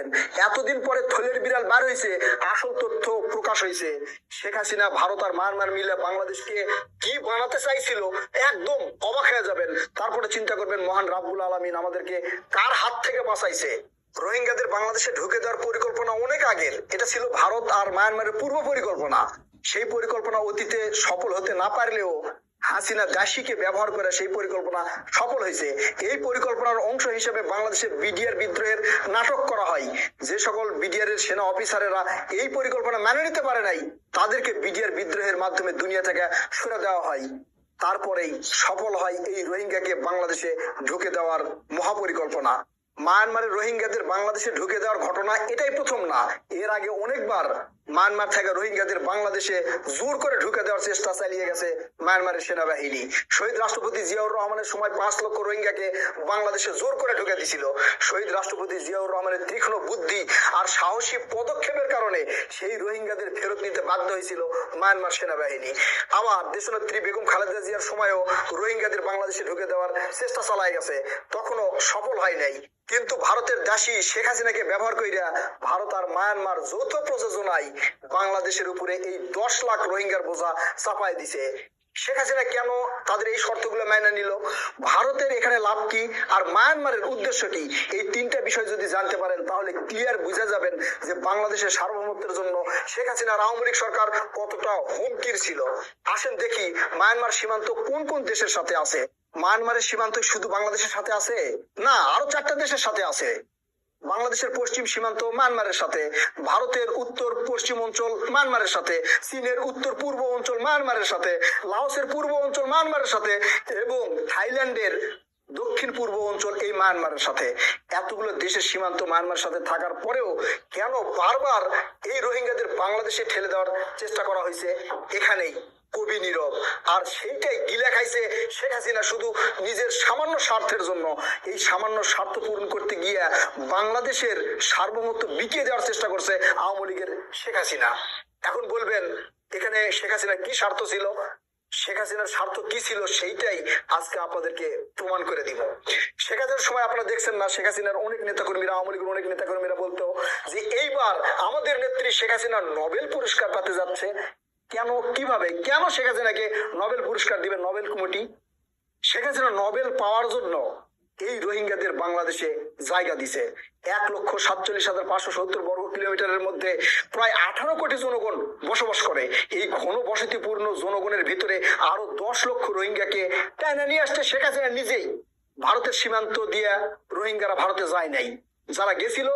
যাবেন। এতদিন পরে থলের বিড়াল বার হয়েছে, আসল তথ্য প্রকাশ হয়েছে। শেখ হাসিনা ভারত আর মায়ানমার মিলে বাংলাদেশকে কি বানাতে চাইছিল, একদম অবাক হয়ে যাবেন। তারপরে চিন্তা করবেন মহান রাব্বুল আলামিন আমাদেরকে কার হাত থেকে বাঁচাইছে। রোহিঙ্গাদের বাংলাদেশে ঢুকে দেওয়ার পরিকল্পনা অনেক আগের, এটা ছিল ভারত আর মায়ানমারের পূর্ব পরিকল্পনা। সেই পরিকল্পনা অতীতে সফল হতে না পারলেও হাসিনা দাসীকে ব্যবহার করে সেই পরিকল্পনা সফল হয়েছে। এই পরিকল্পনার অংশ হিসেবে বাংলাদেশে বিডিআর বিদ্রোহের নাটক করা হয়। যে সকল বিডিআর এর সেনা অফিসারেরা এই পরিকল্পনা মেনে নিতে পারে নাই, তাদেরকে বিডিআর বিদ্রোহের মাধ্যমে দুনিয়া থেকে সরে দেওয়া হয়। তারপরেই সফল হয় এই রোহিঙ্গাকে বাংলাদেশে ঢুকে দেওয়ার মহাপরিকল্পনা। মায়ানমারের রোহিঙ্গাদের বাংলাদেশে ঢুকে দেওয়ার ঘটনা এটাই প্রথম না, এর আগে অনেকবার মায়ানমার থেকে রোহিঙ্গাদের বাংলাদেশে জোর করে ঢুকে দেওয়ার চেষ্টা চালিয়ে গেছে মায়ানমারের সেনাবাহিনী। শহীদ রাষ্ট্রপতি জিয়াউর রহমানের সময় 5 লক্ষ রোহিঙ্গাকে বাংলাদেশে জোর করে ঢুকে দিছিল। শহীদ রাষ্ট্রপতি জিয়াউর রহমানের তীক্ষ্ণ বুদ্ধি আর সাহসী পদক্ষেপের কারণে সেই রোহিঙ্গাদের ফেরত নিতে বাধ্য হয়েছিল মায়ানমার সেনাবাহিনী। আবার দেশনেত্রী বেগম খালেদা জিয়ার সময়ও রোহিঙ্গাদের বাংলাদেশে ঢুকে দেওয়ার চেষ্টা চালায় গেছে, তখনও সফল হয় নাই। কিন্তু ভারতের দাসী শেখ হাসিনাকে ব্যবহার কইরা ভারত আর মায়ানমার যৌথ প্রযোজনায় বাংলাদেশের উপরে এই 10 লাখ রোহিঙ্গার বোঝা চাপায় দিছে। শেখ হাসিনা কেন তাদের এই শর্তগুলো মেনে নিল, ভারতের এখানে লাভ কি, আর মায়ানমারের উদ্দেশ্য কি, এই 3টা বিষয় যদি জানতে পারেন তাহলে ক্লিয়ার বুঝে যাবেন যে বাংলাদেশের সার্বভৌমত্বের জন্য শেখ হাসিনার আওয়ামী লীগ সরকার কতটা হুমকির ছিল। আসেন দেখি মায়ানমার সীমান্ত কোন কোন দেশের সাথে আছে। মায়ানমারের সীমান্ত শুধু বাংলাদেশের সাথে আছে না, আরো 4টা দেশের সাথে আছে। বাংলাদেশের পশ্চিম সীমান্ত মায়ানমারের সাথে, ভারতের উত্তর পশ্চিম অঞ্চল মায়ানমারের সাথে, চীনের উত্তর পূর্ব অঞ্চল মায়ানমারের সাথে, লাওসের পূর্ব অঞ্চল মায়ানমারের সাথে এবং থাইল্যান্ডের দক্ষিণ পূর্ব অঞ্চল এই মায়ানমারের সাথে। এতগুলো দেশের সীমান্ত মায়ানমারের সাথে থাকার পরেও কেন বারবার এই রোহিঙ্গাদের বাংলাদেশে ঠেলে দেওয়ার চেষ্টা করা হয়েছে, এখানেই কবি নীরব। আর সেইটাই গিলে খাইছে শেখ হাসিনা শুধু নিজের সামান্য স্বার্থের জন্য। এই সামান্য স্বার্থ পূরণ করতে গিয়ে বাংলাদেশের সার্বভৌমত্ব বিকিয়ে দেওয়ার চেষ্টা করছে আওয়ামী লীগের শেখ হাসিনা। এখন বলবেন এখানে শেখ হাসিনার কি স্বার্থ ছিল, শেখ হাসিনার স্বার্থ কি ছিল সেইটাই আজকে আপনাদেরকে প্রমাণ করে দিব। শেখ হাসিনার সময় আপনারা দেখছেন না, শেখ হাসিনার অনেক নেতাকর্মীরা, আওয়ামী লীগের অনেক নেতাকর্মীরা বলতো যে এইবার আমাদের নেত্রী শেখ হাসিনা নোবেল পুরস্কার পেতে যাচ্ছে। কেন, কিভাবে, কেন শেখ হাসিনাকে নোবেল পুরস্কার দিবে Nobel committee? Sheikh Hasina Nobel পাওয়ার জন্য এই রোহিঙ্গাদের বাংলাদেশে জায়গা দিছে। 1,47,570 বর্গ কিলোমিটারের মধ্যে প্রায় 18 কোটি জনগণ বসবাস করে। এই ঘন বসতিপূর্ণ জনগণের ভিতরে আরো 10 লক্ষ রোহিঙ্গাকে টাইনা নিয়ে আসছে শেখ হাসিনা নিজেই। ভারতের সীমান্ত দিয়ে রোহিঙ্গারা ভারতে যায় নাই, যারা গেছিল